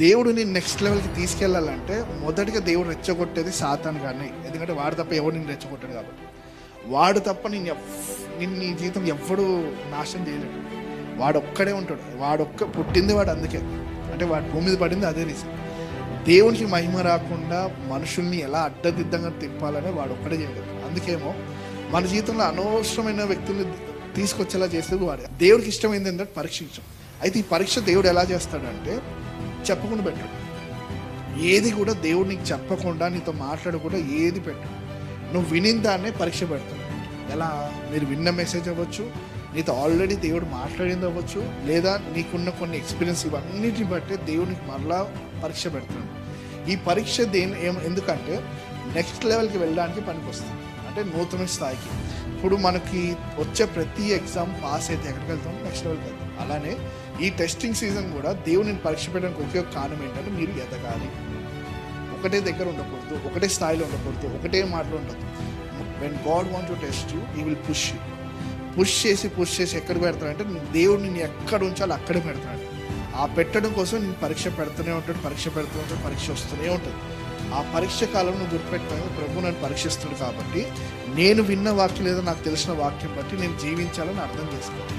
దేవుడు నేను నెక్స్ట్ లెవెల్కి తీసుకెళ్ళాలంటే మొదటిగా దేవుడు రెచ్చగొట్టేది సాతాను కానీ, ఎందుకంటే వాడు తప్ప ఎవడు నేను రెచ్చగొట్టాడు కాబట్టి. వాడు తప్ప నిన్ను నీ జీవితం ఎవ్వడు నాశనం చేయలేడు. వాడు ఒక్కడే ఉంటాడు. పుట్టింది వాడు అందుకే, అంటే వాడు భూమి మీద పడింది అదే రీజన్. దేవునికి మహిమ రాకుండా మనుషుల్ని ఎలా అడ్డదిద్దంగా తిప్పాలని వాడు ఒక్కడే చేయలేదు. అందుకేమో మన జీవితంలో అనవసరమైన వ్యక్తుల్ని తీసుకొచ్చేలా చేసేది వాడే. దేవుడికి ఇష్టమైంది ఏంటంటే పరీక్షించడం. అయితే ఈ పరీక్ష దేవుడు ఎలా చేస్తాడంటే చెప్పకుండా పెట్టాడు. ఏది కూడా దేవుడు నీకు చెప్పకుండా, నీతో మాట్లాడకుండా ఏది పెట్టాడు. నువ్వు వినిన దాన్నే పరీక్ష పెడతాడు. ఎలా? మీరు విన్న మెసేజ్ అవ్వచ్చు, నీతో ఆల్రెడీ దేవుడు మాట్లాడింది అవ్వచ్చు, లేదా నీకున్న కొన్ని ఎక్స్పీరియన్స్, ఇవన్నిటిని బట్టి దేవుడికి మరలా పరీక్ష పెడతాడు. ఈ పరీక్ష ఎందుకంటే నెక్స్ట్ లెవెల్కి వెళ్ళడానికి పనికి వస్తుంది, అంటే నూతన స్థాయికి. ఇప్పుడు మనకి వచ్చే ప్రతి ఎగ్జామ్ పాస్ అయితే ఎక్కడికి వెళ్తాం? నెక్స్ట్ లెవెల్కి వెళ్తాం. అలానే ఈ టెస్టింగ్ సీజన్ కూడా దేవుడిని పరీక్ష పెట్టడానికి ఒకే కారణం ఏంటంటే మీరు ఎదగాలి. ఒకటే దగ్గర ఉండకూడదు, ఒకటే స్థాయిలో ఉండకూడదు, ఒకటే మాటలో ఉండదు. When God want to test you, he will push చేసి ఎక్కడ పెడతాడంటే దేవుడు నిన్ను ఎక్కడ ఉంచాలో అక్కడే పెడతాడు. ఆ పెట్టడం కోసం నేను పరీక్ష పెడుతూనే ఉంటాడు, పరీక్ష వస్తూనే ఉంటుంది. ఆ పరీక్ష కాలం నువ్వు గుర్తుపెట్టాను, ప్రభు నన్ను పరీక్షిస్తాడు కాబట్టి నేను విన్న వాక్యం లేదా నాకు తెలిసిన వాక్యం బట్టి నేను జీవించాలని అర్థం చేసుకోవాలి.